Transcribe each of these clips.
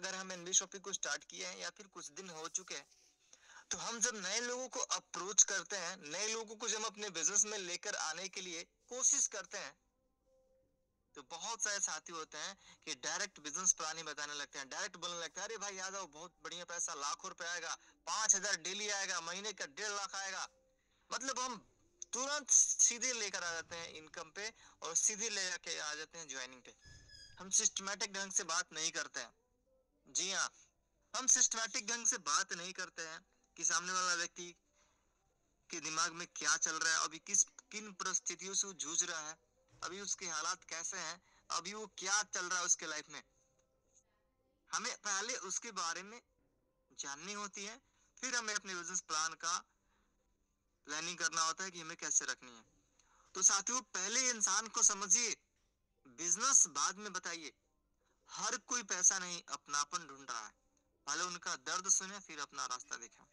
अगर हम NB shopping को स्टार्ट किए हैं या फिर कुछ दिन हो चुके हैं, तो हम जब नए लोगों को अप्रोच करते हैं, नए लोगों को जब हम अपने बिजनेस में लेकर आने के लिए कोशिश करते हैं, तो बहुत सारे साथी होते हैं कि डायरेक्ट बिजनेस प्लान ही बताने लगते हैं, डायरेक्ट बोलने लगते हैं, अरे भाई आ जाओ, बहुत बढ़िया पैसा, लाखों रुपए आएगा, 5,000 डेली आएगा, महीने का 1.5 लाख आएगा। मतलब हम तुरंत सीधे लेकर आ जाते हैं इनकम पे, और सीधे लेके आ जाते हैं ज्वाइनिंग पे। हम सिस्टमैटिक ढंग से बात नहीं करते हैं। जी हाँ, हम सिस्टमैटिक ढंग से बात नहीं करते हैं कि सामने वाला व्यक्ति के दिमाग में क्या चल रहा है, अभी किन परिस्थितियों से वो जूझ रहा है, अभी उसके हालात कैसे हैं, अभी वो क्या चल रहा है उसके लाइफ में। हमें पहले उसके बारे में जाननी होती है, फिर हमें अपने बिजनेस प्लान का प्लानिंग करना होता है कि हमें कैसे रखनी है। तो साथियों, पहले इंसान को समझिए, बिजनेस बाद में बताइए। हर कोई पैसा नहीं, अपनापन ढूंढ रहा है। पहले उनका दर्द सुने, फिर अपना रास्ता देखा।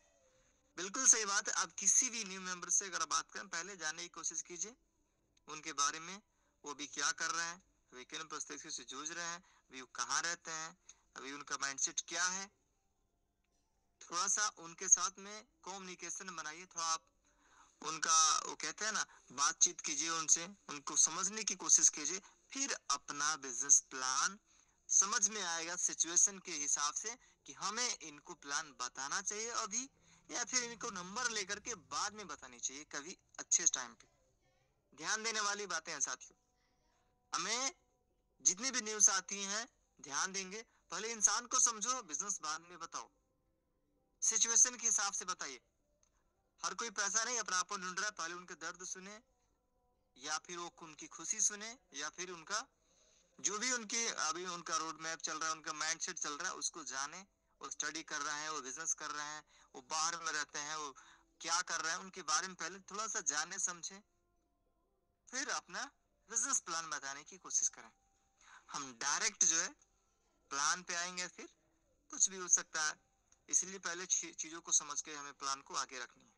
बिल्कुल सही बात है। आप किसी भी न्यू मेंबर से अगर बात करें, पहले जानने की कोशिश कीजिए उनके बारे में, वो भी क्या कर रहे हैं, अभी किन परिस्थितियों से जूझ रहे हैं, अभी वो कहाँ रहते हैं, अभी उनका माइंडसेट क्या है। थोड़ा सा उनके साथ में कम्युनिकेशन बनाइए, थोड़ा आप उनका, वो कहते हैं ना, बातचीत कीजिए उनसे, उनको समझने की कोशिश कीजिए। फिर अपना बिजनेस प्लान समझ में आएगा सिचुएशन के हिसाब से कि हमें इनको प्लान बताना चाहिए अभी, या फिर इनको नंबर लेकर के बाद में बतानी चाहिए कभी अच्छे टाइम पे। ध्यान देने वाली बातें हैं साथियों। हमें जितने भी न्यू साथी हैं, ध्यान देंगे, पहले इंसान को समझो, बिजनेस बाद में बताओ। सिचुएशन के हिसाब से बताइए। हर कोई पैसा नहीं, अपनापन ढूंढ रहा है, पहले उनके दर्द सुने, या फिर वो उनकी खुशी सुने, या फिर उनका जो भी उनकी अभी उनका रोड मैप चल रहा है, उनका माइंडसेट चल रहा है, उसको जाने। वो स्टडी कर रहे हैं, वो बिजनेस कर रहे हैं, वो बाहर में रहते हैं, वो क्या कर रहे हैं, उनके बारे में पहले थोड़ा सा जाने समझे, फिर अपना बिजनेस प्लान बताने की कोशिश करें। हम डायरेक्ट जो है प्लान पे आएंगे, फिर कुछ भी हो सकता है। इसलिए पहले चीजों को समझ के हमें प्लान को आगे रखनी है।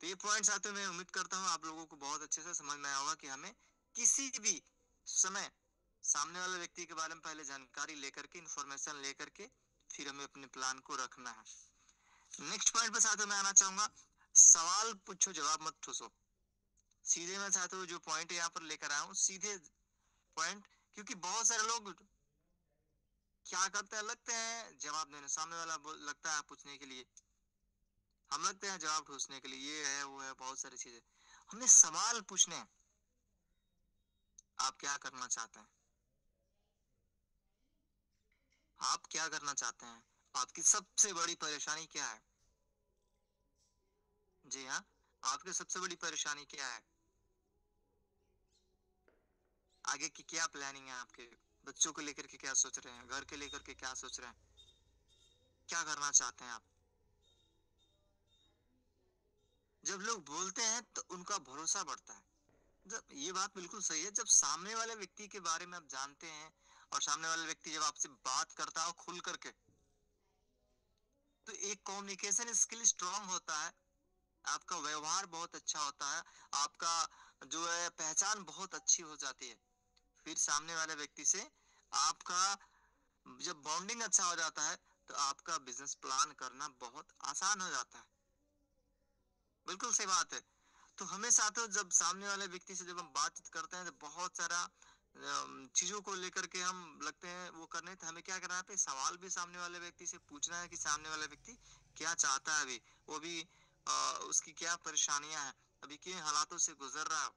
तो ये पॉइंट्स आते हुए मैं उम्मीद करता हूँ आप लोगों को बहुत अच्छे से समझ में आया होगा कि हमें किसी भी समय सामने वाले व्यक्ति के बारे में पहले जानकारी लेकर के, इंफॉर्मेशन लेकर के, फिर हमें अपने प्लान को रखना है। नेक्स्ट पॉइंट पे साथियों मैं आना चाहूंगा, सवाल पूछो, जवाब मत ठूसो। सीधे मैं साथियों जो पॉइंट यहाँ पर लेकर आया हूँ, सीधे पॉइंट, क्योंकि बहुत सारे लोग क्या करते हैं, लगते हैं जवाब देने, सामने वाला लगता है पूछने के लिए, हम लगते हैं जवाब ठूसने के लिए, ये है वो है, बहुत सारी चीजें। हमें सवाल पूछने हैं। आप क्या करना चाहते हैं, आप क्या करना चाहते हैं, आपकी सबसे बड़ी परेशानी क्या है। जी हाँ, आपकी सबसे बड़ी परेशानी क्या है, आगे की क्या प्लानिंग है, आपके बच्चों को लेकर के क्या सोच रहे हैं, घर के लेकर के क्या सोच रहे हैं, क्या करना चाहते हैं आप। जब लोग बोलते हैं तो उनका भरोसा बढ़ता है। जब ये बात बिल्कुल सही है, जब सामने वाले व्यक्ति के बारे में आप जानते हैं, और सामने वाला व्यक्ति जब आपसे बात करता है खुल करके, तो एक कम्युनिकेशन स्किल स्ट्रांग होता है, आपका व्यवहार बहुत अच्छा होता है, आपका जो है पहचान बहुत अच्छी हो जाती है। फिर सामने वाले व्यक्ति से आपका जब बॉन्डिंग अच्छा हो जाता है, तो आपका बिजनेस प्लान करना बहुत आसान हो जाता है। बिल्कुल सही बात है। तो हमें साथ जब सामने वाले व्यक्ति से जब हम बातचीत करते हैं, तो बहुत सारा चीजों को लेकर के हम लगते हैं वो करने, तो हमें क्या करना है, सवाल भी सामने वाले व्यक्ति से पूछना है कि सामने वाला व्यक्ति क्या चाहता है, अभी वो भी उसकी क्या परेशानियां हैं, अभी किन हालातों से गुजर रहा है।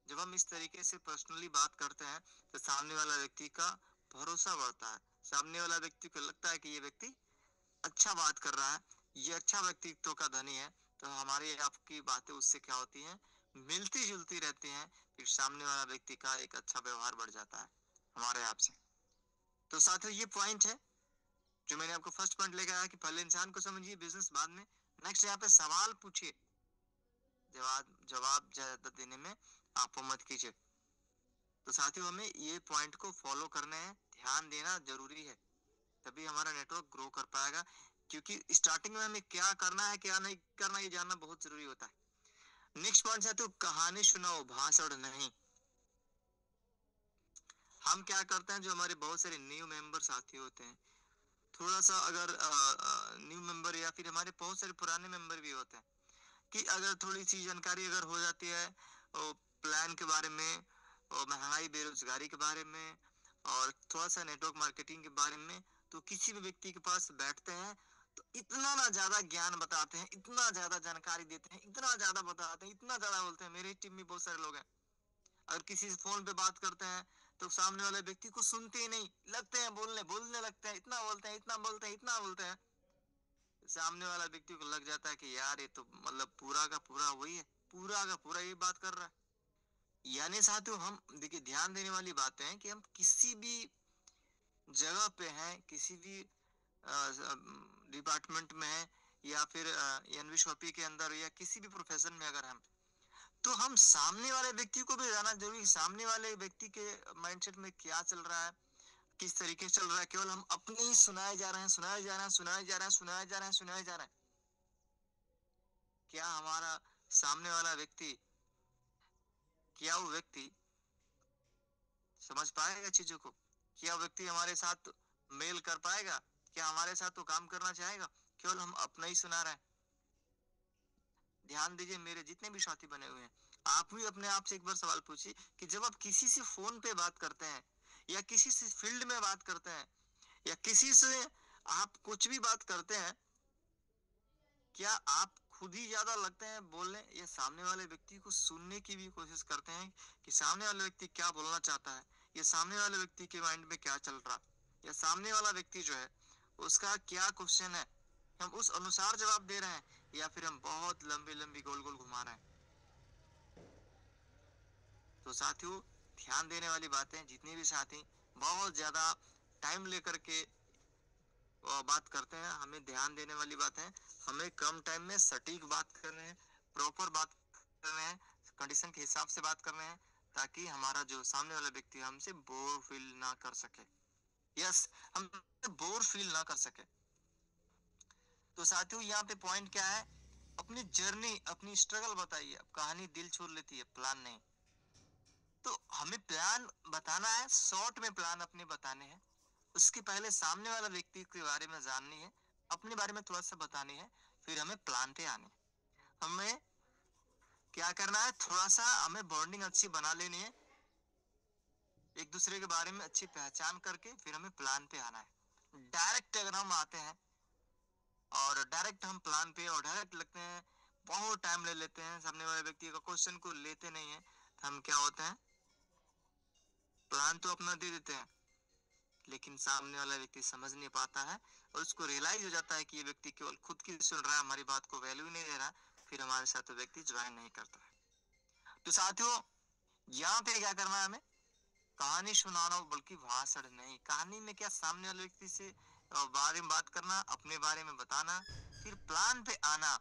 जब हम इस तरीके से पर्सनली बात करते हैं, तो सामने वाला व्यक्ति का भरोसा बढ़ता है, सामने वाला व्यक्ति को लगता है कि ये व्यक्ति अच्छा बात कर रहा है, ये अच्छा व्यक्तित्व का धनी है। तो हमारी आपकी बातें उससे क्या होती हैं, मिलती जुलती रहती हैं, फिर सामने वाला व्यक्ति का एक अच्छा व्यवहार बढ़ जाता है हमारे आपसे। तो साथियों ये पॉइंट है जो मैंने आपको फर्स्ट पॉइंट लेकर आया कि पहले इंसान को समझिए, बिजनेस बाद में। नेक्स्ट यहाँ पे सवाल पूछिए, जवाब जवाब ज्यादा देने में आप मत कीजिए। तो साथियों हमें ये पॉइंट को फॉलो करने हैं, ध्यान देना जरूरी है, तभी हमारा नेटवर्क ग्रो कर पाएगा। क्योंकि स्टार्टिंग में हमें क्या करना है क्या नहीं करना ये जानना बहुत जरूरी होता है। नेक्स्ट पॉइंट है, तो कहानी सुनाओ, भाषण नहीं। हम क्या करते हैं, जो हमारे बहुत सारे न्यू मेंबर साथी होते हैं, थोड़ा सा अगर न्यू मेंबर या फिर हमारे बहुत सारे पुराने मेंबर भी होते हैं कि अगर थोड़ी सी जानकारी अगर हो जाती है प्लान के बारे में और महंगाई बेरोजगारी के बारे में और थोड़ा सा नेटवर्क मार्केटिंग के बारे में, तो किसी भी व्यक्ति के पास बैठते हैं तो इतना ना ज्यादा ज्ञान बताते हैं, इतना ज्यादा जानकारी देते हैं, इतना ज्यादा बताते हैं, इतना ज्यादा बोलते हैं। मेरी टीम में बहुत सारे लोग हैं, अगर किसी से फोन पे बात करते हैं तो सामने वाले व्यक्ति को सुनते ही नहीं, लगते हैं बोलने बोलने लगते हैं, इतना बोलते हैं, इतना बोलते हैं, इतना बोलते हैं, सामने वाला व्यक्ति को लग जाता है कि यार ये तो मतलब पूरा का पूरा वही है, पूरा का पूरा ये बात कर रहा है। यानी साथियों, हम देखिए ध्यान देने वाली बातें हैं कि हम किसी भी जगह पे हैं, किसी भी डिपार्टमेंट में है या फिर एनवी शॉपी के अंदर या किसी भी प्रोफेशन में अगर हम, तो हम सामने वाले व्यक्ति को भी जाना जरूरी, सामने वाले व्यक्ति के माइंडसेट में क्या चल रहा है, किस तरीके से चल रहा है। केवल हम अपने ही सुनाए जा रहे हैं, सुनाए जा रहे हैं, सुनाए जा रहे हैं, सुनाए जा रहे हैं, सुनाए जा रहे हैं, क्या हमारा सामने वाला व्यक्ति, क्या वो व्यक्ति समझ पाएगा चीजों को? क्या व्यक्ति हमारे साथ मेल कर पाएगा? क्या हमारे साथ तो काम करना चाहेगा? केवल हम अपना ही सुना रहे हैं। ध्यान दीजिए, मेरे जितने भी साथी बने हुए हैं, आप भी अपने आप से एक बार सवाल पूछिए कि जब आप किसी से फोन पे बात करते हैं या किसी से फील्ड में बात करते हैं या किसी से आप कुछ भी बात करते हैं, क्या आप खुद ही ज्यादा लगते हैं बोलने या सामने वाले व्यक्ति को सुनने की भी कोशिश करते हैं कि सामने वाला व्यक्ति क्या बोलना चाहता है, या सामने वाले व्यक्ति के माइंड में क्या चल रहा है, या सामने वाला व्यक्ति जो है उसका क्या क्वेश्चन है, हम उस अनुसार जवाब दे रहे हैं या फिर हम बहुत लंबी लंबी गोल गोल घुमा रहे हैं। तो साथियों, ध्यान देने वाली बातें, जितने भी साथी बहुत ज्यादा टाइम लेकर के बात करते हैं, हमें ध्यान देने वाली बात है, हमें कम टाइम में सटीक बात कर रहे हैं, प्रॉपर बात कर रहे हैं, कंडीशन के हिसाब से बात कर रहे हैं, ताकि हमारा जो सामने वाला व्यक्ति हमसे बोर फील ना कर सके। यस, हम बोर फील ना कर सके। तो साथियों, यहाँ पे पॉइंट क्या है, अपनी जर्नी, अपनी स्ट्रगल बताइए। अब कहानी दिल छू लेती है, प्लान नहीं। तो हमें प्लान बताना है, शॉर्ट में प्लान अपने बताने हैं। उसके पहले सामने वाला व्यक्ति के बारे में जाननी है, अपने बारे में थोड़ा सा बतानी है, फिर हमें प्लान पे आनी है। हमें क्या करना है, थोड़ा सा हमें बॉन्डिंग अच्छी बना लेनी है, एक दूसरे के बारे में अच्छी पहचान करके फिर हमें प्लान पे आना है। डायरेक्ट अगर हम आते हैं और डायरेक्ट हम प्लान पे और डायरेक्ट लगते हैं, बहुत टाइम ले लेते हैं, सामने वाले व्यक्ति का क्वेश्चन को लेते नहीं है, तो हम क्या होते हैं, प्लान तो अपना दे देते हैं लेकिन सामने वाला व्यक्ति समझ नहीं पाता है और उसको रियलाइज हो जाता है कि ये व्यक्ति केवल खुद की सुन रहा है, हमारी बात को वैल्यू नहीं दे रहा, फिर हमारे साथ वो व्यक्ति ज्वाइन नहीं करता है। तो साथियों, यहाँ पे क्या करना है, हमें कहानी सुनाना बल्कि भाषण नहीं। कहानी में क्या, सामने वाले व्यक्ति से बारे में बात करना, अपने बारे में बताना, फिर प्लान पे आना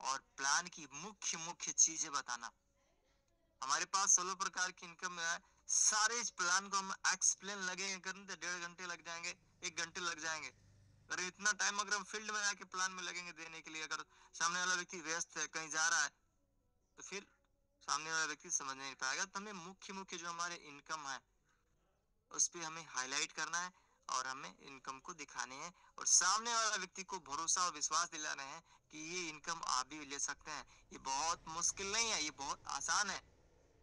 और प्लान की मुख्य मुख्य चीजें बताना। हमारे पास 16 प्रकार की इनकम है, सारे इस प्लान को हम एक्सप्लेन लगेंगे करने तो 1.5 घंटे लग जाएंगे, 1 घंटे लग जाएंगे। अगर इतना टाइम अगर हम फील्ड में जाके प्लान में लगेंगे देने के लिए, अगर सामने वाला व्यक्ति व्यस्त है, कहीं जा रहा है, तो फिर सामने वाला व्यक्ति समझ नहीं पाएगा। तो हमें मुख्य मुख्य जो हमारे इनकम है उस पर हमें हाईलाइट करना है और हमें इनकम को दिखाने हैं और सामने वाला व्यक्ति को भरोसा और विश्वास दिलाना है कि ये इनकम आप भी ले सकते हैं। ये बहुत मुश्किल नहीं है, ये बहुत आसान है।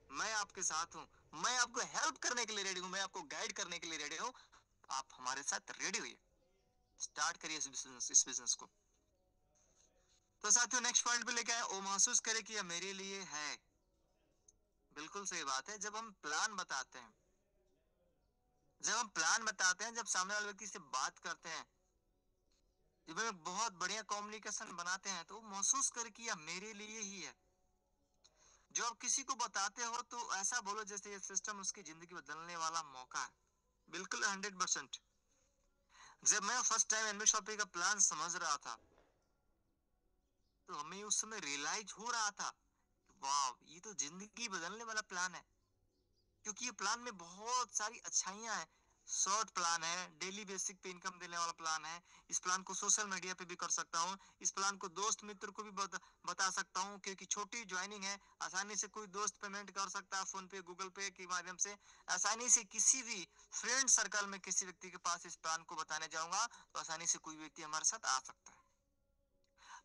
मैं आपके साथ हूँ, मैं आपको हेल्प करने के लिए रेडी हूँ, मैं आपको गाइड करने के लिए रेडी हूँ। आप हमारे साथ रेडी हुई, स्टार्ट करिए इस बिजनेस को। तो साथियों, नेक्स्ट पॉइंट पे लेके आए, वो महसूस करे कि यह मेरे लिए है। बिल्कुल सही बात है। जब हम प्लान बताते हैं, जब हम प्लान बताते हैं, जब सामने वाले व्यक्ति से बात करते हैं, जब हम बहुत बढ़िया कम्युनिकेशन बनाते हैं, तो महसूस करे कि यह मेरे लिए ही है। जो आप किसी को बताते हो तो ऐसा बोलो जैसे ये सिस्टम उसकी जिंदगी बदलने वाला मौका है। बिल्कुल 100%। जब मैं फर्स्ट टाइम एनबी शॉपिंग का प्लान समझ रहा था, तो हमें उस समय रियलाइज हो रहा था, वाह, ये तो जिंदगी बदलने वाला प्लान है। क्योंकि ये प्लान में बहुत सारी अच्छाइयां हैं, शॉर्ट प्लान है, डेली बेसिक पे इनकम देने वाला प्लान है। इस प्लान को सोशल मीडिया पे भी कर सकता हूँ, इस प्लान को दोस्त मित्र को भी बता सकता हूँ, क्योंकि छोटी ज्वाइनिंग है, आसानी से कोई दोस्त पेमेंट कर सकता है फोन पे गूगल पे के माध्यम से। आसानी से किसी भी फ्रेंड सर्कल में किसी व्यक्ति के पास इस प्लान को बताने जाऊंगा तो आसानी से कोई व्यक्ति हमारे साथ आ सकता है।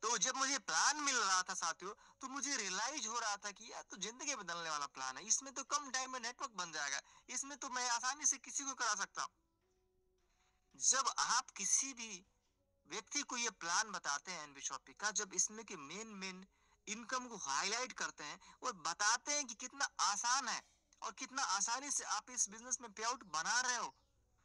तो जब मुझे प्लान मिल रहा था साथियों, तो मुझे रियलाइज हो रहा था कि यार तो जिंदगी बदलने वाला प्लान है, इसमें तो कम टाइम में नेटवर्क बन जाएगा, इसमें तो मैं आसानी से किसी को करा सकता हूँ। जब आप किसी भी व्यक्ति को ये प्लान बताते हैं एनबी शॉपी का, जब इसमें के मेन मेन इनकम को हाईलाइट करते हैं और बताते हैं कि कितना आसान है और कितना आसानी से आप इस बिजनेस में पे आउट बना रहे हो,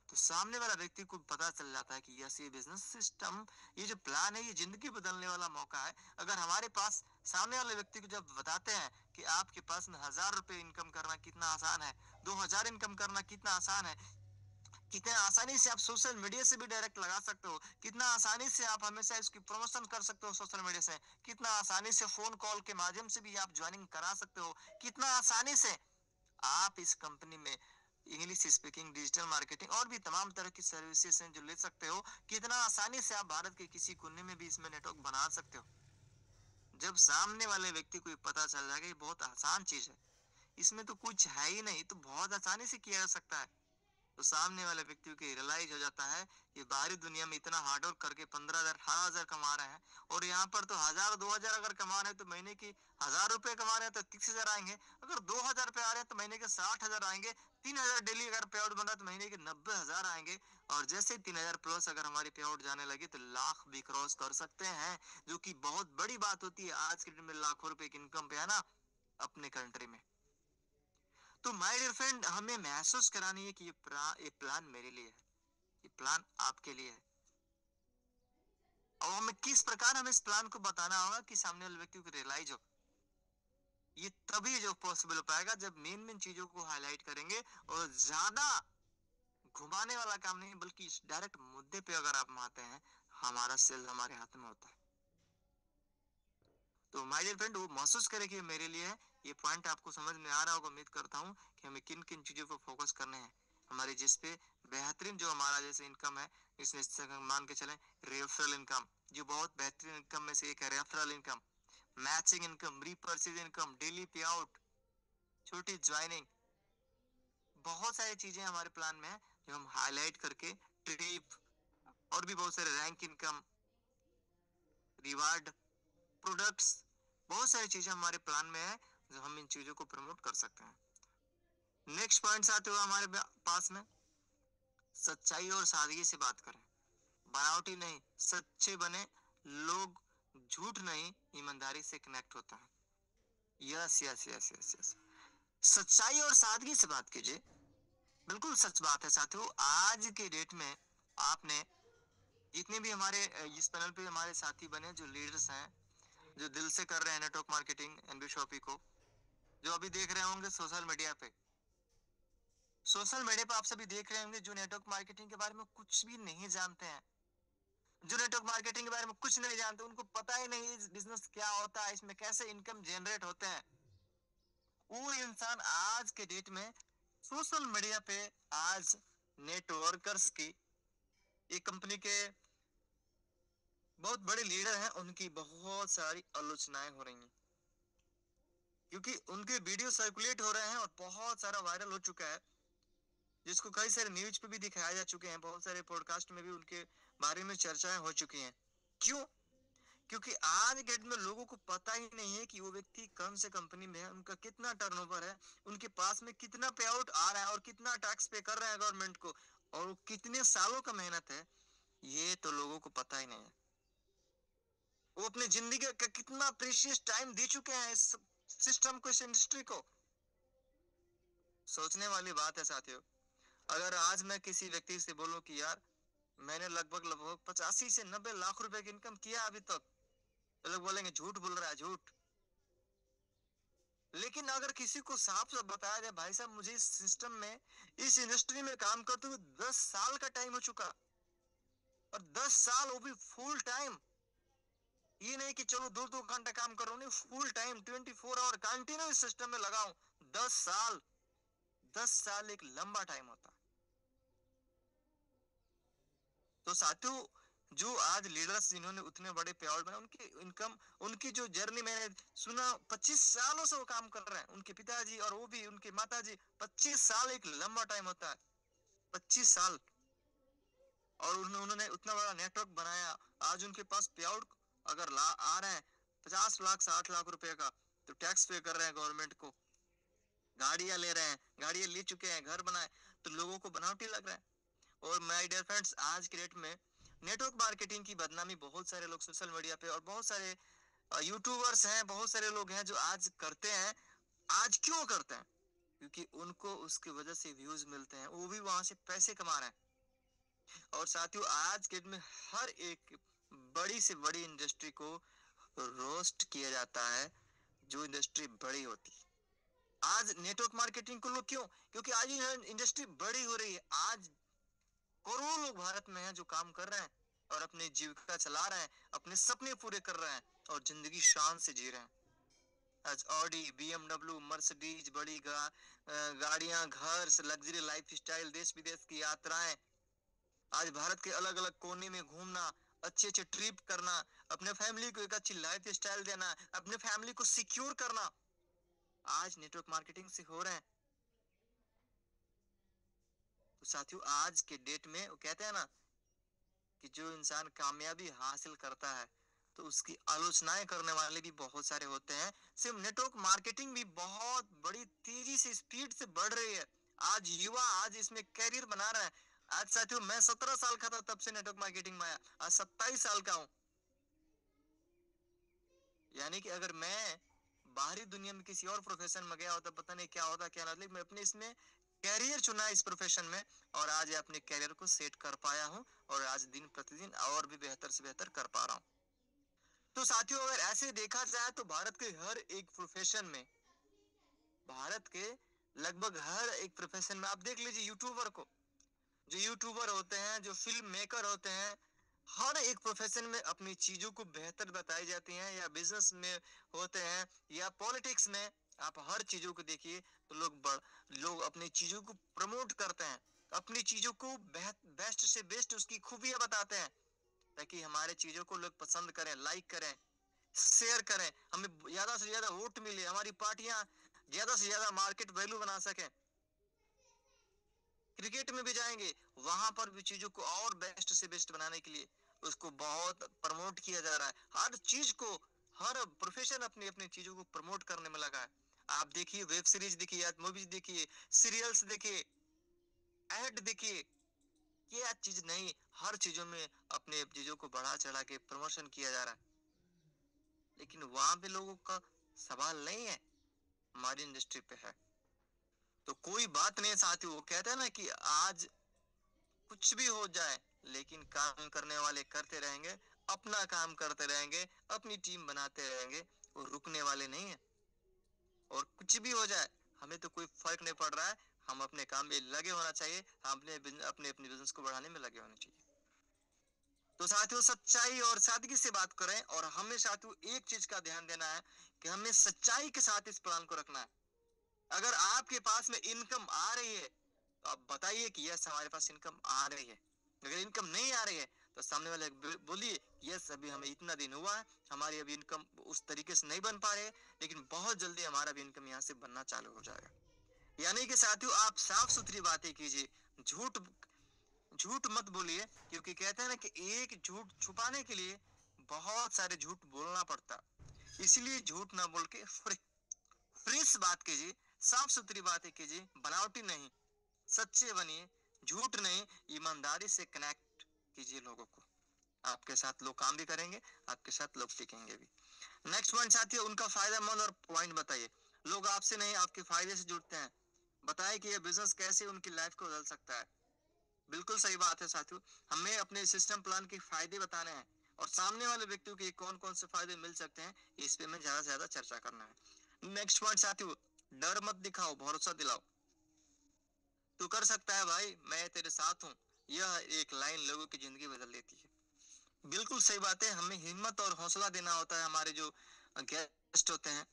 तो सामने वाला व्यक्ति को पता चल जाता है कि यस ये बिजनेस सिस्टम, ये जो प्लान है, ये जिंदगी बदलने वाला मौका है। अगर हमारे पास सामने वाले व्यक्ति को जब बताते हैं कि आपके पास 1,000 रुपए इनकम करना कितना आसान है, 2,000 इनकम करना कितना आसान है, कितना आसानी से आप सोशल मीडिया से भी डायरेक्ट लगा सकते हो, कितना आसानी से आप हमेशा इसकी प्रमोशन कर सकते हो सोशल मीडिया से, कितना आसानी से फोन कॉल के माध्यम से भी आप ज्वाइनिंग करा सकते हो, कितना आसानी से आप इस कंपनी में इंग्लिश स्पीकिंग, डिजिटल मार्केटिंग और भी तमाम तरह की सर्विसेज हैं जो ले सकते हो, कितना आसानी से आप भारत के किसी कोने में भी इसमें नेटवर्क बना सकते हो। जब सामने वाले व्यक्ति को पता चल जाएगा ये बहुत आसान चीज है, इसमें तो कुछ है ही नहीं, तो बहुत आसानी से किया जा सकता है, तो सामने वाले व्यक्ति को रियलाइज हो जाता है ये बाहरी दुनिया में इतना हार्डवर्क करके 15,000 18,000 कमा रहे हैं, और यहाँ पर तो 1,000 2,000 अगर कमा रहे हैं तो महीने की 1,000 रुपए कमा रहे हैं तो 30,000 आएंगे, अगर 2,000 रुपए आ रहे हैं तो महीने के 60,000 आएंगे, 3,000 डेली अगर पे आउट बन रहा है तो महीने के 90,000 आएंगे, और जैसे 3,000 प्लस अगर हमारी पे आउट जाने लगे तो लाख भी क्रॉस कर सकते हैं, जो कि बहुत बड़ी बात होती है आज के दिन में, लाखों रुपए की इनकम पे है ना अपने कंट्री में। तो माय डियर फ्रेंड, हमें महसूस करानी है कि ये प्लान मेरे लिए है, ये प्लान आपके लिए है, और हमें किस प्रकार हमें इस प्लान को बताना होगा कि सामने वाले व्यक्ति को रियलाइज हो। ये तभी जो पॉसिबल हो पाएगा जब मेन मेन चीजों को हाईलाइट करेंगे, और ज्यादा घुमाने वाला काम नहीं बल्कि डायरेक्ट मुद्दे पे अगर आप आते हैं, हमारा सेल हमारे हाथ में होता है। तो माय डियर फ्रेंड, वो महसूस करें कि मेरे लिए है, ये पॉइंट आपको समझ में आ रहा होगा, उम्मीद करता हूँ कि हमें किन किन चीजों पर फोकस करने हैं हमारे, जिसपे बेहतरीन जो हमारा जैसे इनकम है, इसमें मान के चलें रेफरल इनकम, जो बहुत बेहतरीन इनकम में से एक है referral income, matching income, repurchase income, daily पे आउट, छोटी ज्वाइनिंग, बहुत सारी चीजें हमारे प्लान में है जो हम हाईलाइट करके, ट्रिप और भी बहुत सारे रैंक इनकम, रिवार्ड, प्रोडक्ट्स, बहुत सारी चीजें हमारे प्लान में है जो हम इन चीजों को प्रमोट कर सकते हैं। नेक्स्ट पॉइंट आते हुए हमारे पास में, सच्चाई और सादगी से बात करें, बनावटी नहीं, सच्चे बने लोग, झूठ नहीं ईमानदारी से कनेक्ट होता है। Yes yes yes yes yes, सच्चाई और सादगी से बात कीजिए, बिल्कुल सच बात है साथियों। आज के डेट में आपने जितने भी हमारे इस पैनल पे हमारे साथी बने जो लीडर्स हैं, जो दिल से कर रहे हैं नेटवर्क मार्केटिंग एनबी शॉपी को, जो अभी देख रहे होंगे सोशल मीडिया पे, सोशल मीडिया पे आप सभी देख रहे होंगे जो नेटवर्क मार्केटिंग के बारे में कुछ भी नहीं जानते हैं, जो नेटवर्क मार्केटिंग के बारे में कुछ नहीं जानते, उनको पता ही नहीं बिजनेस क्या होता है, इसमें कैसे इनकम जनरेट होते हैं, वो इंसान आज के डेट में सोशल मीडिया पे आज नेटवर्कर्स की, एक कंपनी के बहुत बड़े लीडर हैं, उनकी बहुत सारी आलोचनाएं हो रही हैं, क्योंकि उनके वीडियो सर्कुलेट हो रहे हैं और बहुत सारा वायरल हो चुका है, जिसको कई सारे न्यूज पे भी दिखाया जा चुके हैं, बहुत सारे पॉडकास्ट में भी उनके बारे में चर्चाएं हो चुकी हैं। क्यों? क्योंकि आज के डेट में लोगों को पता ही नहीं है कि वो व्यक्ति कौन से कंपनी में है, उनका कितना टर्नओवर है, उनके पास में कितना पे आउट आ रहा है और कितना टैक्स पे कर रहे हैं गवर्नमेंट को, और वो कितने सालों का मेहनत है, ये तो लोगों को पता ही नहीं है। वो अपनी जिंदगी का कितना प्रीशियस टाइम दे चुके हैं इस सिस्टम को, इस इंडस्ट्री को। सोचने वाली बात है साथियों। अगर आज मैं किसी व्यक्ति से बोलूं कि यार मैंने लगभग लगभग 85 से 90 लाख रुपए की इनकम किया अभी तक, तो लोग बोलेंगे झूठ बोल रहा है, झूठ। लेकिन अगर किसी को साफ साफ बताया जाए भाई साहब मुझे इस सिस्टम में, इस इंडस्ट्री में काम करते हुए 10 साल का टाइम हो चुका, और 10 साल वो भी फुल टाइम, ये नहीं कि चलो 2-2 घंटा काम कर रहा हूँ, full time 24 hour continue system में लगा हूं 10 साल। 10 साल एक लंबा टाइम होता है। तो साथियों, जो आज लीडर्स जिन्होंने उतने बड़े पे आउट बनाए, उनकी इनकम, उनकी जो जर्नी मैंने सुना, 25 सालों से वो काम कर रहे हैं, उनके पिताजी और वो भी उनके माताजी। 25 साल एक लंबा टाइम होता है, 25 साल। और उन्होंने उतना बड़ा नेटवर्क बनाया। आज उनके पास पे आउट अगर आ रहे हैं 50 लाख 60 लाख रुपए का, तो टैक्स पे कर रहे हैं गवर्नमेंट को, गाड़ियां ले रहे हैं, गाड़ियां ले चुके हैं, घर बनाए, तो लोगों को बनावटी लग रहा है। और माय डियर फ्रेंड्स, आज की डेट में नेटवर्क मार्केटिंग की बदनामी बहुत सारे लोग सोशल मीडिया पे और बहुत सारे यूट्यूबर्स हैं, बहुत सारे लोग हैं जो आज करते हैं। आज क्यों करते हैं? क्योंकि उनको उसकी वजह से व्यूज मिलते हैं, वो भी वहां से पैसे कमा रहे हैं। और साथियों, आज के डेट में हर एक बड़ी से बड़ी इंडस्ट्री को रोस्ट किया जाता है, जो इंडस्ट्री बड़ी होती है। आज नेटवर्क मार्केटिंग को लोग क्यों? क्योंकि आज इंडस्ट्री बड़ी हो रही है। आज करोड़ों लोग भारत में हैं जो काम कर रहे हैं और अपनी जीविका चला रहे हैं, अपने सपने पूरे कर रहे हैं और जिंदगी शान से जी रहे हैं। आज ऑडी, बीएमडब्ल्यू, मर्सिडीज, बड़ी गाड़ियां, घर, लग्जरी लाइफ स्टाइल, देश विदेश की यात्राएं, आज भारत के अलग अलग कोने में घूमना, अच्छे अच्छे ट्रिप करना, अपने फैमिली को एक अच्छी लाइफ स्टाइल देना, अपने फैमिली को सिक्योर करना, आज नेटवर्क मार्केटिंग से हो रहे हैं। तो साथियों, आज के डेट में वो कहते हैं ना कि जो इंसान कामयाबी हासिल करता है तो उसकी आलोचनाएं करने वाले भी बहुत सारे होते हैं। सिर्फ नेटवर्क मार्केटिंग भी बहुत बड़ी तेजी से, स्पीड से बढ़ रही है। आज युवा आज इसमें कैरियर बना रहा है। आज साथियों, मैं 17 साल का था तब से नेटवर्क मार्केटिंग में आया, आज 27 साल का हूं। यानी कि अगर मैं बाहरी दुनिया में किसी और प्रोफेशन में गया होता, पता नहीं क्या होता क्या ना, लेकिन मैं अपने इसमें कैरियर चुना इस प्रोफेशन में, और आज अपने कैरियर को सेट कर पाया हूं, और आज दिन प्रतिदिन और भी बेहतर से बेहतर कर पा रहा हूं। तो साथियों, अगर ऐसे देखा जाए तो भारत के हर एक प्रोफेशन में, भारत के लगभग हर एक प्रोफेशन में आप देख लीजिए, यूट्यूबर को, जो यूट्यूबर होते हैं, जो फिल्म मेकर होते हैं, हर एक प्रोफेशन में अपनी चीजों को बेहतर बताई जाती हैं, या बिजनेस में होते हैं या पॉलिटिक्स में, आप हर चीजों को देखिए तो लोग अपनी चीजों को प्रमोट करते हैं, अपनी चीजों को बेस्ट से बेस्ट उसकी खूबियां बताते हैं, ताकि हमारे चीजों को लोग पसंद करें, लाइक करें, शेयर करें, हमें ज्यादा से ज्यादा वोट मिले, हमारी पार्टियां ज्यादा से ज्यादा मार्केट वैल्यू बना सकें। क्रिकेट में भी जाएंगे, वहां पर भी चीजों को और बेस्ट से बेस्ट बनाने के लिए उसको बहुत प्रमोट किया जा रहा है। हर चीज को, हर प्रोफेशन अपनी अपनी चीजों को प्रमोट करने में लगा है। आप देखिए, वेब सीरीज देखिए, मूवीज देखिए, सीरियल्स देखिए, एड देखिए, ये चीज नहीं, हर चीजों में अपने चीजों को बढ़ा चढ़ा के प्रमोशन किया जा रहा है। लेकिन वहां पे लोगों का सवाल नहीं है, हमारी इंडस्ट्री पे है। तो कोई बात नहीं साथी, वो कहते हैं ना कि आज कुछ भी हो जाए, लेकिन काम करने वाले करते रहेंगे, अपना काम करते रहेंगे, अपनी टीम बनाते रहेंगे, वो रुकने वाले नहीं है। और कुछ भी हो जाए, हमें तो कोई फर्क नहीं पड़ रहा है, हम अपने काम में लगे होना चाहिए, हम अपने अपने बिजनेस को बढ़ाने में लगे होने चाहिए। तो साथियों, सच्चाई और सादगी से बात करें, और हमें साथियों एक चीज का ध्यान देना है कि हमें सच्चाई के साथ इस प्लान को रखना है। अगर आपके पास में इनकम आ रही है तो आप बताइए कि यस, हमारे पास इनकम आ रही है। अगर इनकम नहीं आ रही है तो सामने वाले बोलिए, यस, अभी हमें इतना दिन हुआ है, हमारी अभी इनकम उस तरीके से नहीं बन पा रही है, लेकिन बहुत जल्दी हमारा भी इनकम यहाँ से बनना चालू हो जाएगा। यानी कि साथियों, आप साफ सुथरी बातें कीजिए, झूठ झूठ मत बोलिए, क्योंकि कहते हैं ना कि एक झूठ छुपाने के लिए बहुत सारे झूठ बोलना पड़ता है। इसीलिए झूठ ना बोल के फ्रेश बात कीजिए, साफ सुथरी बातें कीजिए, बनावटी नहीं, सच्चे बनिए, झूठ नहीं, ईमानदारी से कनेक्ट कीजिए लोगों को। आपके साथ लोग काम भी करेंगे, आपके साथ लोग टिकेंगे भी। नेक्स्ट पॉइंट साथियों, उनका फायदेमंद और पॉइंट बताइए। लोग आपसे नहीं, आपके फायदे से जुड़ते हैं। बताएं कि यह बिजनेस कैसे उनकी लाइफ को बदल सकता है। बिल्कुल सही बात है साथियों, हमें अपने सिस्टम प्लान के फायदे बताने हैं, और सामने वाले व्यक्तियों के कौन कौन से फायदे मिल सकते हैं, इस पे हमें ज्यादा से ज्यादा चर्चा करना है। नेक्स्ट पॉइंट साथियों, डर मत दिखाओ, भरोसा दिलाओ। तू कर सकता है भाई, मैं तेरे साथ हूँ, यह एक लाइन लोगों की जिंदगी बदल देती है। बिल्कुल सही बात है, हमें हिम्मत और हौसला देना होता है। हमारे जो गेस्ट होते हैं,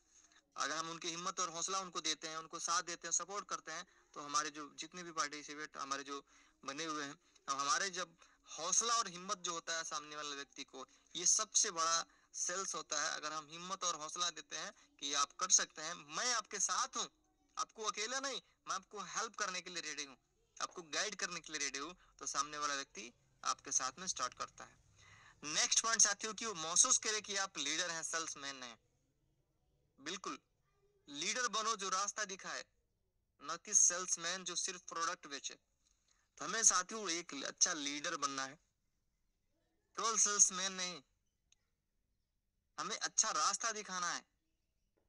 अगर हम उनकी हिम्मत और हौसला उनको देते हैं, उनको साथ देते हैं, सपोर्ट करते हैं, तो हमारे जो जितने भी पार्टिसिपेट हमारे जो बने हुए हैं, हमारे जब हौसला और हिम्मत जो होता है सामने वाले व्यक्ति को, ये सबसे बड़ा सेल्स होता है। अगर हम हिम्मत और हौसला देते हैं कि आप कर सकते हैं, मैं आपके साथ हूँ, आपको अकेला नहीं, मैं आपको हेल्प करने के लिए रेडी हूँ, आपको गाइड करने के लिए रेडी हूँ, तो सामने वाला व्यक्ति आपके साथ में स्टार्ट करता है। नेक्स्ट पॉइंट साथियों कि वो महसूस करे कि आप लीडर हैं, सेल्समैन हैं। बिल्कुल, लीडर बनो जो रास्ता दिखाए, न कि सेल्समैन जो सिर्फ प्रोडक्ट बेचे। तो हमें साथियों एक अच्छा लीडर बनना है, केवल सेल्समैन नहीं। हमें अच्छा रास्ता दिखाना है,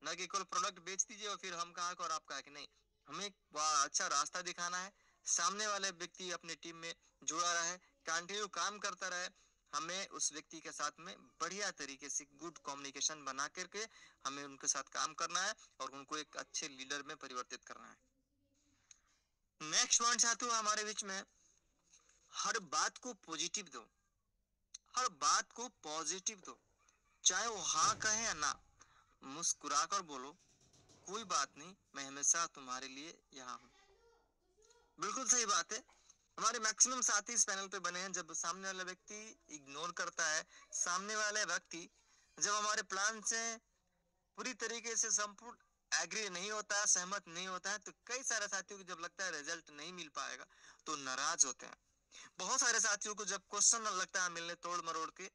न कि केवल प्रोडक्ट बेच दीजिए और फिर हम कहा और आप कहा कि नहीं। हमें अच्छा रास्ता दिखाना है, सामने वाले व्यक्ति अपने टीम में जुड़ा रहे, कंटिन्यू काम करता रहे। हमें उस व्यक्ति के साथ में बढ़िया तरीके से गुड कम्युनिकेशन बना करके हमें उनके साथ काम करना है और उनको एक अच्छे लीडर में परिवर्तित करना है। नेक्स्ट पॉइंट साथियों हमारे बीच में, हर बात को पॉजिटिव दो, हर बात को पॉजिटिव दो, चाहे वो हाँ कहे या ना, मुस्कुराकर बोलो, कोई बात नहीं, मैं हमेशा तुम्हारे लिए यहाँ हूँ। बिल्कुल सही बात है। हमारे मैक्सिमम साथी इस पैनल पे बने हैं, जब सामने वाला व्यक्ति इग्नोर करता है, सामने वाला व्यक्ति जब हमारे प्लान से पूरी तरीके से संपूर्ण एग्री नहीं होता है, सहमत नहीं होता है, तो कई सारे साथियों को जब लगता है रिजल्ट नहीं मिल पाएगा तो नाराज होते हैं। बहुत सारे साथियों को जब क्वेश्चन लगता है मिलने तोड़ मरोड़ के,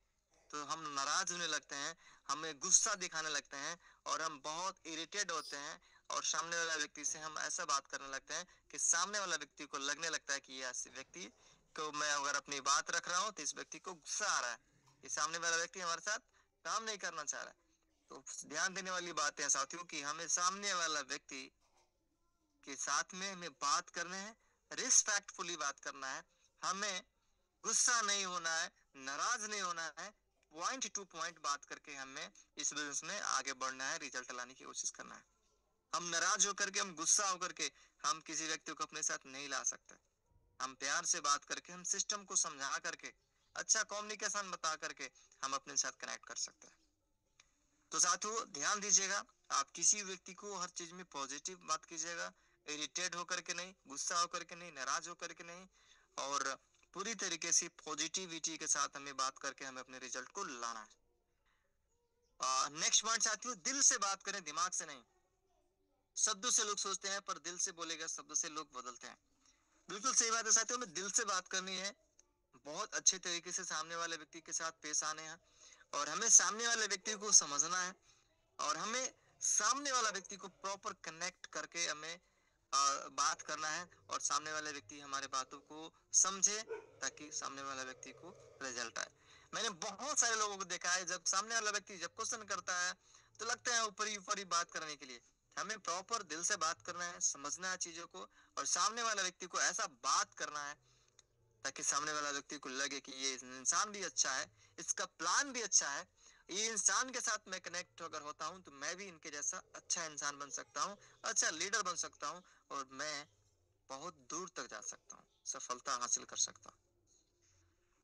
तो हम नाराज होने लगते हैं, हमें गुस्सा दिखाने लगते हैं और हम बहुत इरिटेट होते हैं और सामने वाला व्यक्ति से हम ऐसा बात करने लगते हैं कि सामने वाला व्यक्ति को लगने लगता है कि ये व्यक्ति को मैं अगर अपनी बात रख रहा हूँ तो इस व्यक्ति को गुस्सा आ रहा है, ये सामने वाला व्यक्ति हमारे साथ काम नहीं करना चाह रहा है। तो ध्यान देने वाली बात है साथियों कि हमें सामने वाला व्यक्ति के साथ में हमें बात करने हैं, रिस्पेक्टफुली बात करना है, हमें गुस्सा नहीं होना है, नाराज नहीं होना है, पॉइंट टू पॉइंट बात करके हमें इस बिजनेस में आगे बढ़ना है, रिजल्ट लाने की कोशिश करना है। हम नाराज होकर के, हम गुस्सा होकर के हम किसी व्यक्ति को अपने साथ नहीं ला सकते। हम प्यार से बात करके, हम सिस्टम को समझा करके, अच्छा कम्युनिकेशन बता करके हम अपने साथ कनेक्ट कर सकते हैं। तो साथियों ध्यान दीजिएगा, आप किसी व्यक्ति को हर चीज में पॉजिटिव बात कीजिएगा, इरिटेट होकर के नहीं, गुस्सा होकर के नहीं, नाराज होकर के नहीं, और पूरी तरीके से पॉजिटिविटी के साथ हमें बात करके हमें अपने रिजल्ट को लाना है। नेक्स्ट पॉइंट साथियों, दिल से बात करें, दिमाग से नहीं। शब्दों से लोग सोचते हैं पर दिल से बोलेगा, शब्दों से लोग बदलते हैं। बिल्कुल सही बात है साथियों, हमें दिल से बात करनी है, बहुत अच्छे तरीके से सामने वाले व्यक्ति के साथ पेश आने हैं और हमें सामने वाले व्यक्ति को समझना है और हमें सामने वाला व्यक्ति को प्रॉपर कनेक्ट करके हमें बात करना है और सामने वाले व्यक्ति हमारे बातों को समझे ताकि सामने वाला व्यक्ति को रिजल्ट आए। मैंने बहुत सारे लोगों को देखा है, जब सामने वाला व्यक्ति जब क्वेश्चन करता है तो लगता है ऊपर ही बात करने के लिए। हमें प्रॉपर दिल से बात करना है, समझना है चीजों को और सामने वाला व्यक्ति को ऐसा बात करना है ताकि सामने वाला व्यक्ति को लगे कि ये इंसान भी अच्छा है, इसका प्लान भी अच्छा है, ये इंसान के साथ मैं कनेक्ट अगर होता हूँ तो मैं भी इनके जैसा अच्छा इंसान बन सकता हूँ, अच्छा लीडर बन सकता हूँ और मैं बहुत दूर तक जा सकता हूँ, सफलता हासिल कर सकता हूँ।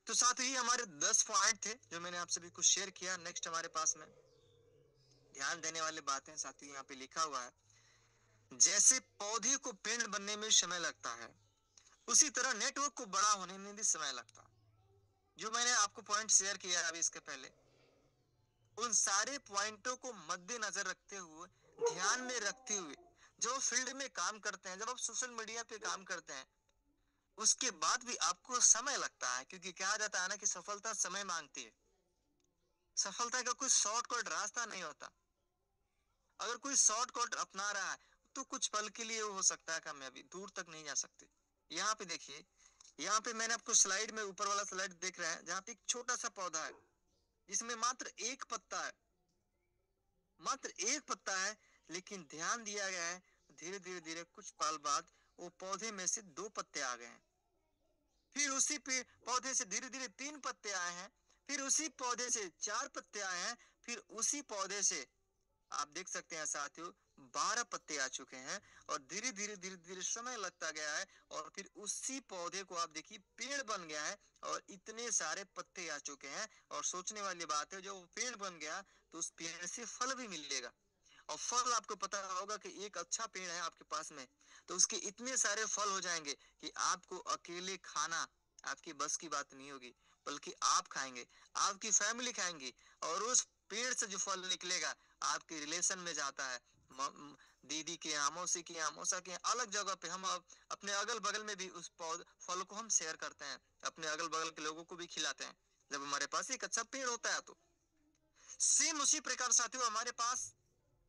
तो साथ ही हमारे 10 पॉइंट थे जो मैंने आप सभी को शेयर किया। नेक्स्ट हमारे पास में ध्यान देने वाली बातें साथ ही यहाँ पे लिखा हुआ है, जैसे पौधे को पेड़ बनने में समय लगता है उसी तरह नेटवर्क को बड़ा होने में भी समय लगता है। जो मैंने आपको पॉइंट शेयर किया अभी इसके पहले, उन सारे पॉइंटों को मद्देनजर रखते हुए, ध्यान में रखते हुए, जो फील्ड में काम करते हैं, जब आप सोशल मीडिया पे काम करते हैं उसके बाद भी आपको समय लगता है, क्योंकि कहा जाता है ना कि सफलता समय मांगती है। सफलता का कोई शॉर्टकट रास्ता नहीं होता। अगर कोई शॉर्टकट अपना रहा है तो कुछ पल के लिए हो सकता है कामयाबी, दूर तक नहीं जा सकती। यहाँ पे देखिए, यहाँ पे मैंने आपको स्लाइड में ऊपर वाला स्लाइड देख रहे हैं, जहाँ पे एक छोटा सा पौधा है जिसमें मात्र एक पत्ता है, मात्र एक पत्ता है, लेकिन ध्यान दिया गया है धीरे धीरे धीरे कुछ पल बाद वो पौधे में से दो पत्ते आ गए हैं, फिर उसी पे पौधे से धीरे धीरे तीन पत्ते आए हैं, फिर उसी पौधे से चार पत्ते आए हैं, फिर उसी पौधे से आप देख सकते हैं साथियों 12 पत्ते आ चुके हैं और धीरे धीरे समय लगता गया है और फिर उसी पौधे को आप देखिए पेड़ बन गया है और इतने सारे पत्ते आ चुके हैं। और सोचने वाली बात है, जो पेड़ बन गया तो उस पेड़ से फल भी मिलेगा और फल आपको पता होगा कि एक अच्छा पेड़ है आपके पास में तो उसके इतने सारे फल हो जाएंगे कि आपको अकेले खाना आपकी बस की बात नहीं होगी, बल्कि आप खाएंगे, आपकी फैमिली खाएंगी, और उस पेड़ से जो फल निकलेगा आपके रिलेशन में जाता है। दीदी के यहाँ, मौसी के यहाँ, मौसा के यहाँ, अलग जगह पे हम अपने अगल बगल में भी उस पौध फल को हम शेयर करते हैं, अपने अगल बगल के लोगों को भी खिलाते हैं जब हमारे पास एक अच्छा पेड़ होता है। तो सेम उसी प्रकार साथियों हमारे पास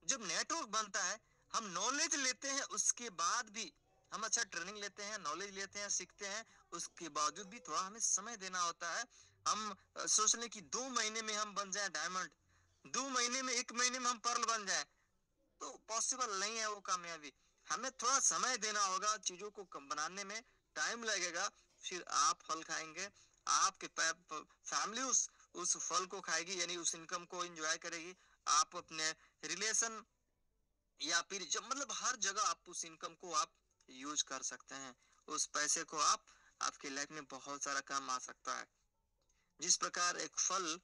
जब नेटवर्क बनता है, हम नॉलेज लेते हैं, उसके बाद भी हम अच्छा ट्रेनिंग लेते हैं, नॉलेज लेते हैं, सीखते हैं, उसके बावजूद भी थोड़ा हमें समय देना होता है। हम सोच लें कि 2 महीने में हम बन जाए डायमंड, 2 महीने में, 1 महीने में हम पर्ल बन जाए, तो पॉसिबल नहीं है वो कामयाबी। हमें थोड़ा समय देना होगा, चीजों को बनाने में टाइम लगेगा, फिर आप फल खाएंगे, आपके फैमिली उस फल को खाएगी, यानी उस इनकम को एंजॉय करेगी। आप अपने रिलेशन या फिर जब मतलब हर जगह आप उस इनकम को आप यूज कर सकते हैं, उस पैसे को आप आपकी लाइफ में बहुत सारा काम आ सकता है। जिस प्रकार एक फल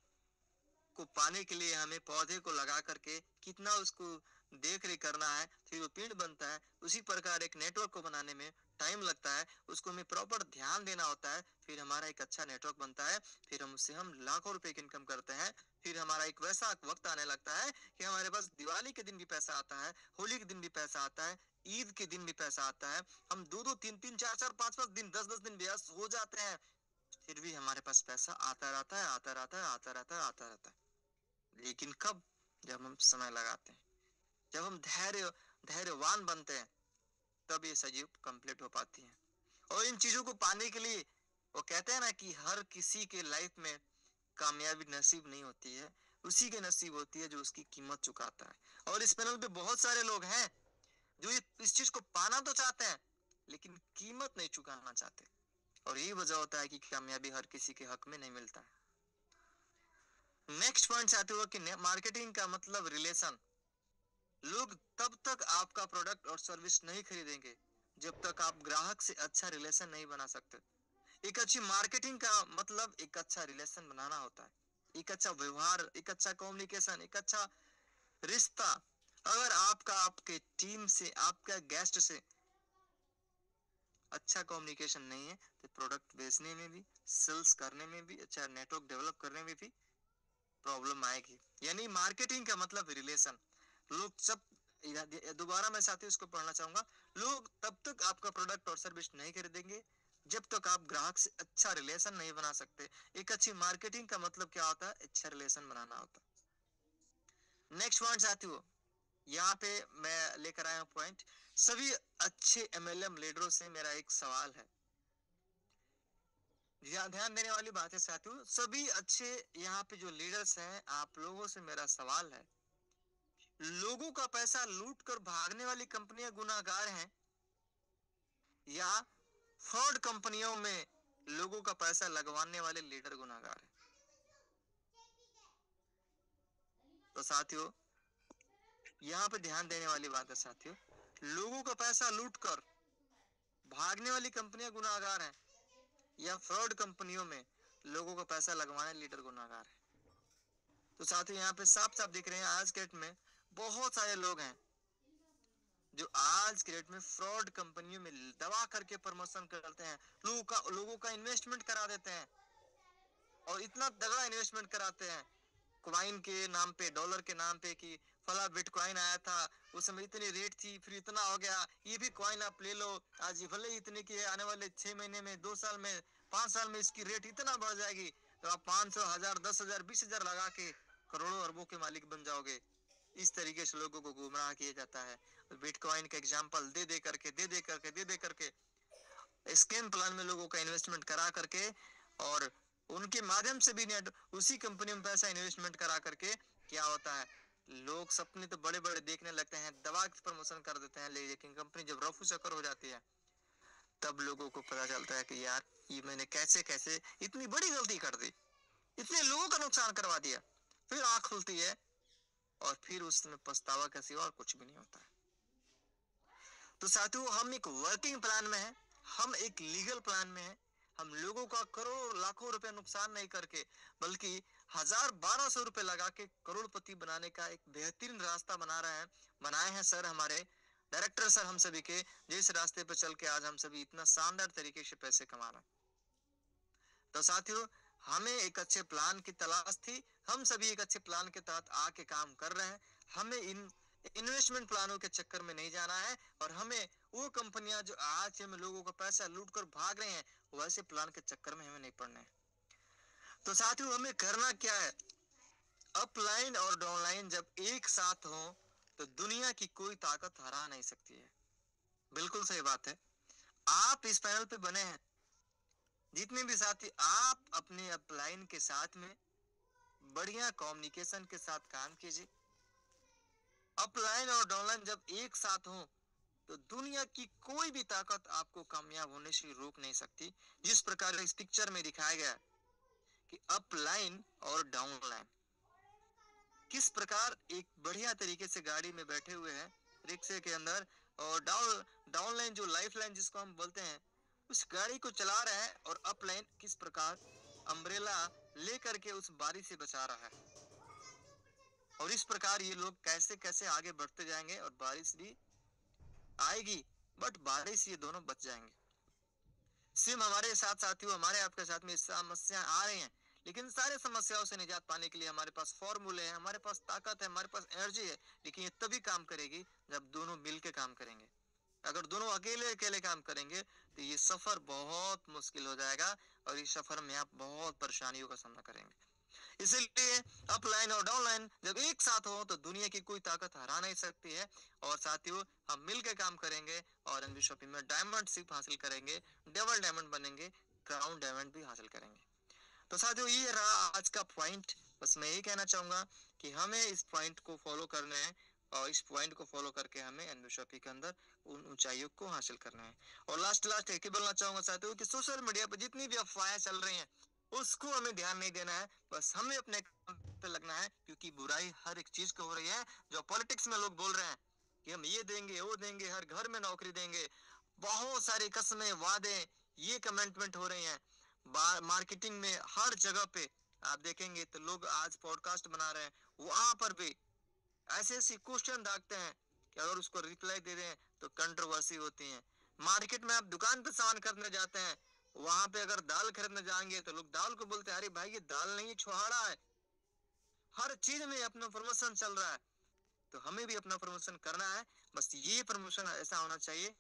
को पाने के लिए हमें पौधे को लगा करके कितना उसको देख रेख करना है, फिर वो पेड़ बनता है, उसी प्रकार एक नेटवर्क को बनाने में टाइम लगता है, उसको हमें प्रॉपर ध्यान देना होता है, फिर हमारा एक अच्छा नेटवर्क बनता है, फिर हम उससे हम लाखों रुपए की इनकम करते हैं। फिर हमारा एक वैसा वक्त आने लगता है कि हमारे पास दिवाली के दिन भी पैसा आता है, होली के दिन भी पैसा आता है, ईद के दिन भी पैसा आता है। हम 2-2, 3-3, 4-4, 5-5 दिन, 10-10 दिन व्यस्त हो जाते हैं, फिर भी हमारे पास पैसा आता रहता है, आता रहता है, आता रहता है, आता रहता है। लेकिन कब? जब हम समय लगाते हैं, जब हम धैर्यवान बनते हैं, तब ये चीजें कंप्लीट हो पाती हैं। और इन चीजों को पाने के लिए वो कहते हैं ना कि हर किसी के लाइफ में कामयाबी नसीब नहीं होती है, उसी के नसीब होती है जो उसकी कीमत चुकाता है। और इस पैनल पे बहुत सारे लोग हैं जो इस चीज को पाना तो चाहते हैं, लेकिन कीमत नहीं चुकाना चाहते, और यही वजह होता है कि कामयाबी हर किसी के हक में नहीं मिलता है। नेक्स्ट पॉइंट आते हुए कि मार्केटिंग का मतलब रिलेशन। लोग तब तक आपका प्रोडक्ट और सर्विस नहीं खरीदेंगे जब तक आप ग्राहक से अच्छा रिलेशन नहीं बना सकते। एक अच्छी मार्केटिंग का मतलब एक अच्छा रिलेशन बनाना होता है, एक अच्छा व्यवहार, एक अच्छा कम्युनिकेशन, एक अच्छा रिश्ता। अगर आपका आपके टीम से, आपका गेस्ट से अच्छा कम्युनिकेशन नहीं है, तो प्रोडक्ट बेचने में भी, सेल्स करने में भी, अच्छा नेटवर्क डेवलप करने में भी प्रॉब्लम आएगी। यानी मार्केटिंग का मतलब रिलेशन। लोग सब, दोबारा मैं साथी उसको पढ़ना चाहूंगा, लोग तब तक आपका प्रोडक्ट और सर्विस नहीं खरीदेंगे जब तक आप ग्राहक से अच्छा रिलेशन नहीं बना सकते। एक अच्छी मार्केटिंग का मतलब क्या होता है? अच्छा रिलेशन बनाना होता है। नेक्स्ट पॉइंट साथी हो, यहाँ पे मैं लेकर आया हूँ पॉइंट। सभी अच्छे एमएलएम लीडरों से मेरा एक सवाल है, ध्यान देने वाली बात है साथियों। सभी अच्छे यहाँ पे जो लीडर्स हैं, आप लोगों से मेरा सवाल है, लोगों का पैसा लूट कर भागने वाली कंपनियां गुनाहगार हैं, या फ्रॉड कंपनियों में लोगों का पैसा लगवाने वाले लीडर गुनाहगार हैं? तो साथियों, यहाँ पे ध्यान देने वाली बात है साथियों, लोगों का पैसा लूट कर भागने वाली कंपनियां गुनाहगार हैं, या फ्रॉड कंपनियों में लोगों का पैसा लगवाने लीडर गुनाहगार है? तो साथियों, यहाँ पे साफ साफ दिख रहे हैं आज के डेट में बहुत सारे लोग हैं जो आज के डेट में फ्रॉड कंपनियों में दवा करके प्रमोशन करते हैं, लोगों का इन्वेस्टमेंट करा देते हैं, और इतना तगड़ा इन्वेस्टमेंट कराते हैं क्वाइन के नाम पे, डॉलर के नाम पे, कि फला बिटकॉइन आया था, उस समय इतनी रेट थी, फिर इतना हो गया, ये भी कॉइन आप ले लो, आज ये भले इतने की है, आने वाले 6 महीने में, 2 साल में, 5 साल में इसकी रेट इतना बढ़ जाएगी, तो आप 500, 1000, 10,000, 20,000 लगा के करोड़ों अरबों के मालिक बन जाओगे। इस तरीके से लोगों को गुमराह किया जाता है। बिटकॉइन का एग्जाम्पल दे दे करके स्कैम प्लान में लोगों का इन्वेस्टमेंट करा करके, और उनके माध्यम से भी नेट उसी कंपनी में पैसा इन्वेस्टमेंट करा करके क्या होता है, लोग सपने तो बड़े बड़े देखने लगते हैं, दवा की प्रमोशन कर देते हैं, लेकिन कंपनी जब रफू चक्कर हो जाती है, तब लोगों को पता चलता है कि यार ये मैंने कैसे कैसे इतनी बड़ी गलती कर दी, इतने लोगों का नुकसान करवा दिया। फिर आंख खुलती है, और फिर उसमें पछतावा का सिवा और कुछ भी नहीं होता है। तो साथियों, हम एक वर्किंग प्लान में हैं, हम एक लीगल प्लान में हैं, हम लोगों का करोड़ लाखों रुपए नुकसान नहीं करके, बल्कि 1000-1200 रुपए लगा के करोड़पति बनाने का एक बेहतरीन रास्ता बनाए हैं सर, हमारे डायरेक्टर सर, हम सभी के, जिस रास्ते पर चल के आज हम सभी इतना शानदार तरीके से पैसे कमा रहे हैं। तो साथियों, हमें एक अच्छे प्लान की तलाश थी। हम सभी एक अच्छे प्लान के तहत आके काम कर रहे हैं। हमें इन इन्वेस्टमेंट प्लानों के चक्कर में नहीं जाना है, और हमें वो कंपनियां जो आज हम लोगों का पैसा लूट कर भाग रहे हैं, वैसे प्लान के चक्कर में हमें नहीं पड़ना है। तो साथियों, हमें करना क्या है? अपलाइन और डाउनलाइन जब एक साथ हो तो दुनिया की कोई ताकत हरा नहीं सकती है। बिल्कुल सही बात है। आप इस पैनल पे बने हैं, जितने भी साथी, आप अपने अपलाइन के साथ में बढ़िया कम्युनिकेशन के साथ काम कीजिए। अपलाइन और डाउनलाइन जब एक साथ हो तो दुनिया की कोई भी ताकत आपको कामयाब होने से रोक नहीं सकती। जिस प्रकार इस पिक्चर में दिखाया गया कि अपलाइन और डाउनलाइन किस प्रकार एक बढ़िया तरीके से गाड़ी में बैठे हुए हैं रिक्शे के अंदर, और डाउनलाइन जो लाइफ लाइन जिसको हम बोलते हैं, उस गाड़ी को चला रहे हैं, और अपलाइन किस प्रकार अम्ब्रेला लेकर के उस बारिश से बचा रहा है। और इस प्रकार ये लोग कैसे कैसे आगे बढ़ते जाएंगे, और बारिश भी आएगी, बट बारिश ये दोनों बच जाएंगे। सिर्फ हमारे साथ साथियों, हमारे आपके साथ में समस्या आ रही हैं, लेकिन सारे समस्याओं से निजात पाने के लिए हमारे पास फॉर्मूले हैं, हमारे पास ताकत है, हमारे पास एनर्जी है। लेकिन ये तभी काम करेगी जब दोनों मिलके काम करेंगे। अगर दोनों अकेले अकेले काम करेंगे तो ये सफर बहुत मुश्किल हो जाएगा, और इस सफर में आप बहुत परेशानियों का सामना करेंगे। इसीलिए अपलाइन और डाउनलाइन जब एक साथ हो तो दुनिया की कोई ताकत हरा नहीं सकती है। और साथियों, हम मिलकर काम करेंगे और एनबी शॉपिंग में डायमंड शिप हासिल करेंगे, डबल डायमंड बनेंगे, क्राउन डायमंड भी हासिल करेंगे। तो साथियों, ये रहा आज का पॉइंट। बस मैं यही कहना चाहूंगा कि हमें इस पॉइंट को फॉलो करना है, और इस पॉइंट को फॉलो करके हमें एनबी शॉपिंग के अंदर उन ऊंचाइयों को हासिल करना है। और लास्ट लास्ट एक ही बोलना चाहूंगा साथियों कि सोशल मीडिया पर जितनी भी अफवाहें चल रही हैं, उसको हमें ध्यान नहीं देना है। बस हमें अपने काम पे लगना है, क्योंकि बुराई हर एक चीज को हो रही है। जो पॉलिटिक्स में लोग बोल रहे हैं कि हम ये देंगे वो देंगे, हर घर में नौकरी देंगे, बहुत सारी कस्में वादे, ये कमेंटमेंट हो रही हैं। मार्केटिंग में हर जगह पे आप देखेंगे तो लोग आज पॉडकास्ट बना रहे हैं, वहां पर भी ऐसे ऐसे क्वेश्चन दागते हैं कि अगर उसको रिप्लाई दे दें तो कंट्रोवर्सी होती है। मार्केट में आप दुकान पे सामान खरीदने जाते हैं, वहां पे अगर दाल खरीदने जाएंगे तो लोग दाल को बोलते हैं अरे भाई ये दाल नहीं है, छुहाड़ा है। हर चीज में अपना प्रमोशन चल रहा है, तो हमें भी अपना प्रमोशन करना है। बस ये प्रमोशन ऐसा होना चाहिए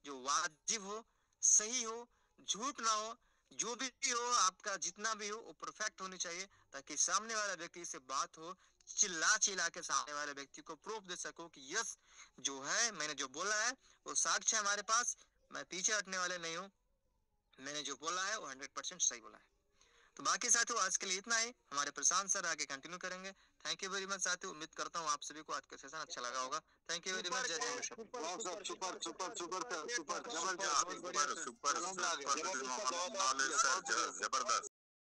जो वाजिब हो, सही हो, झूठ ना हो। जो भी हो, आपका जितना भी हो, वो परफेक्ट होनी चाहिए, ताकि सामने वाला व्यक्ति से बात हो, चिल्ला चिल्ला के सामने वाले व्यक्ति को प्रूफ दे सको कि यस, जो है मैंने जो बोला है वो साक्ष्य है हमारे पास, मैं पीछे हटने वाले नहीं हूँ, मैंने जो बोला है वो 100% सही बोला है। तो बाकी साथियों, आज के लिए इतना ही। हमारे प्रशांत सर आगे कंटिन्यू करेंगे। थैंक यू वेरी मच साथियों, उम्मीद करता हूँ आप सभी को आज का सेशन अच्छा लगा होगा। Thank you very much. जय जय super super super super super super जबरदस्त super super super knowledge sir, जबरदस्त।